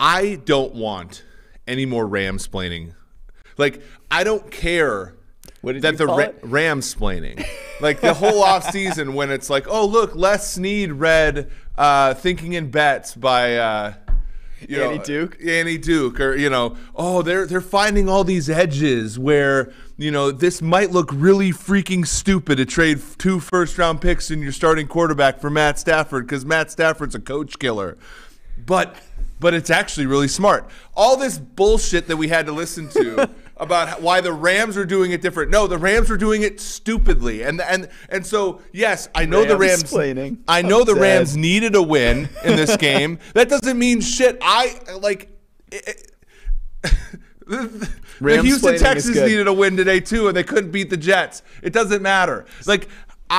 I don't want any more Rams-splaining. Like, I don't care that the Rams-splaining. Like, the whole offseason when it's like, oh, look, Les Snead read Thinking in Bets by Annie Duke. Or, oh, they're finding all these edges where, this might look really freaking stupid to trade 2 first-round picks in your starting quarterback for Matt Stafford because Matt Stafford's a coach killer. But it's actually really smart. All this bullshit that we had to listen to about why the Rams are doing it different. No, the Rams are doing it stupidly. And so, yes, I know the Rams needed a win in this game. That doesn't mean shit. The Houston Texans needed a win today too, and they couldn't beat the Jets. It doesn't matter.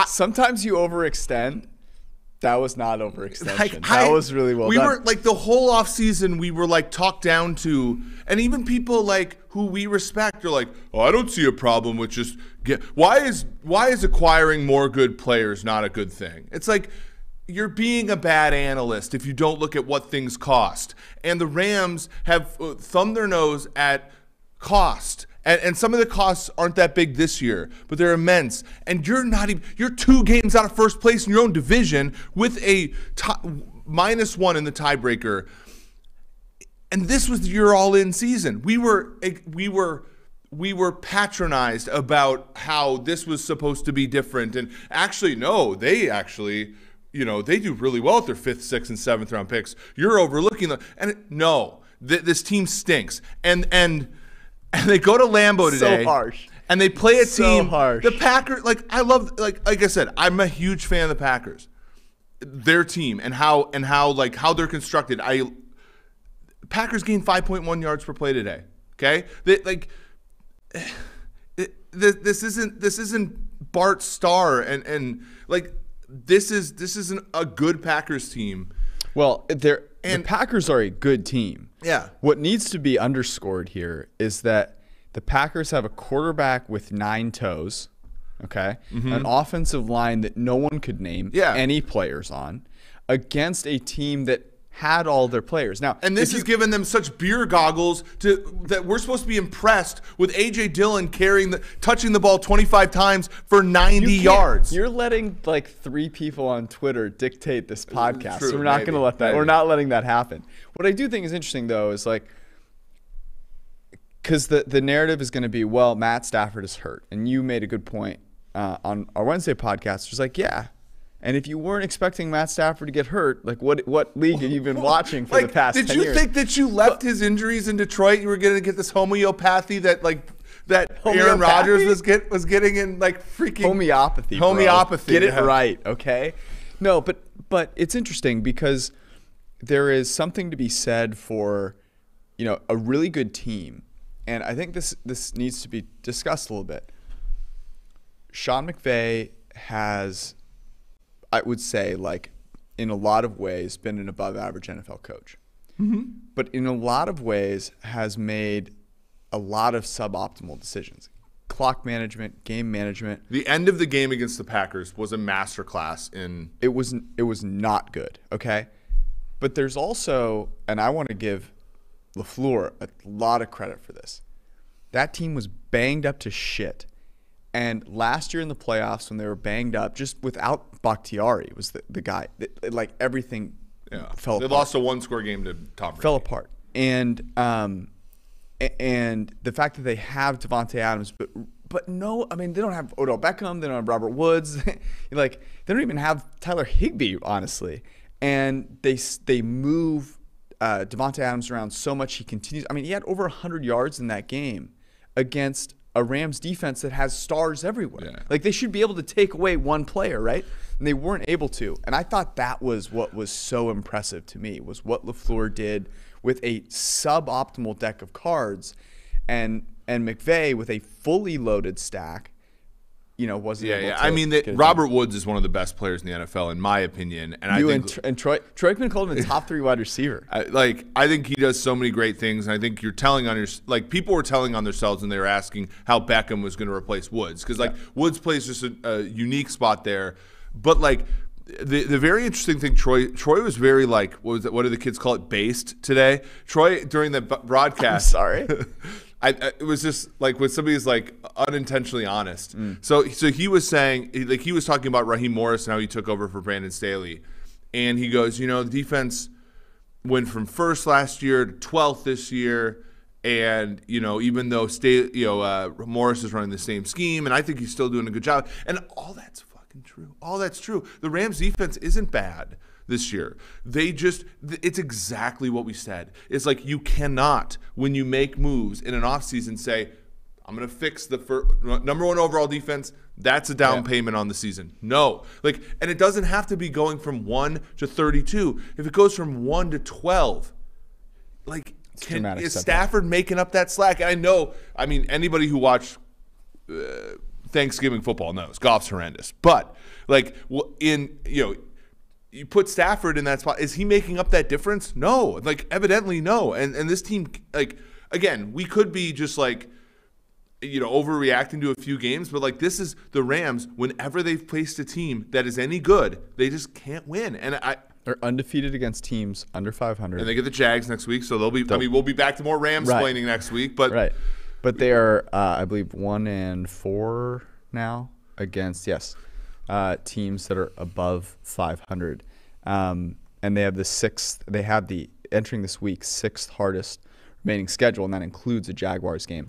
Sometimes you overextend. That was not overextension. That was really well done. We were the whole offseason, we were talked down to, and even people who we respect are like, oh, I don't see a problem with just why is acquiring more good players not a good thing? It's like you're being a bad analyst if you don't look at what things cost. And the Rams have thumbed their nose at cost. And some of the costs aren't that big this year, but they're immense. And you're 2 games out of first place in your own division with a -1 in the tiebreaker. And this was your all-in season. We were patronized about how this was supposed to be different. And actually, no, they do really well with their 5th, 6th, and 7th round picks. You're overlooking them. And this team stinks. And they go to Lambeau today. So harsh. And they play a team. So harsh. The Packers, I love, like I said, I'm a huge fan of the Packers. Their team and how they're constructed. Packers gained 5.1 yards per play today. Okay? This isn't Bart Starr and this isn't a good Packers team. Well, the Packers are a good team. Yeah. What needs to be underscored here is that the Packers have a quarterback with 9 toes, okay? Mm-hmm. An offensive line that no one could name any players on against a team that had all their players. Now, and this has given them such beer goggles that we're supposed to be impressed with A.J. Dillon touching the ball 25 times for 90 yards. You're letting 3 people on Twitter dictate this podcast. True, so we're not going to let that. We're not letting that happen. What I do think is interesting though is because the narrative is going to be, well, Matt Stafford is hurt, and you made a good point on our Wednesday podcast. It was yeah. And if you weren't expecting Matt Stafford to get hurt, what league have you been watching for the past 10 years? Did you think that you left his injuries in Detroit, you were going to get this homeopathy that Aaron Rodgers was getting in freaking homeopathy? Bro. Homeopathy. Get it right, okay? No, but it's interesting because there is something to be said for a really good team, and I think this needs to be discussed a little bit. Sean McVay has, I would say, in a lot of ways, been an above-average NFL coach. Mm-hmm. But in a lot of ways has made a lot of suboptimal decisions. Clock management, game management. The end of the game against the Packers was a masterclass in... It was not good, okay? But there's also, and I want to give LaFleur a lot of credit for this. That team was banged up to shit. And last year in the playoffs, when they were banged up, just without Bakhtiari, was the guy. Everything fell apart. They lost a 1-score game to Tom Brady. Fell apart. And the fact that they have Devontae Adams, but no, I mean, they don't have Odell Beckham. They don't have Robert Woods. They don't even have Tyler Higbee, honestly. And they move Devontae Adams around so much. He continues. I mean, he had over 100 yards in that game against a Rams defense that has stars everywhere. Yeah. They should be able to take away one player, right? And they weren't able to. And I thought that was what was so impressive to me, was what LaFleur did with a suboptimal deck of cards, and McVay with a fully loaded stack, wasn't able to. I mean, Robert Woods is one of the best players in the NFL, in my opinion. And Troy Aikman called him a top 3 wide receiver. I think he does so many great things, and I think you're telling on your people were telling on themselves when they were asking how Beckham was going to replace Woods, because Woods plays just a unique spot there, but The very interesting thing, Troy was very like, what was it? What do the kids call it? Based today. Troy during the broadcast. I'm sorry. It was just like when somebody's like unintentionally honest. So he was saying, like, he was talking about Raheem Morris and how he took over for Brandon Staley, and he goes, the defense went from first last year to 12th this year, and even though Morris is running the same scheme, and I think he's still doing a good job, and all that's fucking true. All that's true. The Rams defense isn't bad this year. It's exactly what we said. It's like you cannot, when you make moves in an offseason, say, I'm going to fix the number one overall defense. That's a down payment on the season. No. And it doesn't have to be going from 1 to 32. If it goes from 1 to 12, is Stafford making up that slack? And I know, anybody who watched Thanksgiving football knows Goff's horrendous. But, you put Stafford in that spot. Is he making up that difference? No. Evidently no. And this team, again, we could be just overreacting to a few games, but this is the Rams. Whenever they've placed a team that is any good, they just can't win. And they're undefeated against teams under 500. And they get the Jags next week, so they'll be. We'll be back to more Rams-splaining next week. But but they are, I believe, 1-4 now against teams that are above 500, and they have the sixth. They have the entering this week 6th hardest remaining schedule, and that includes a Jaguars game.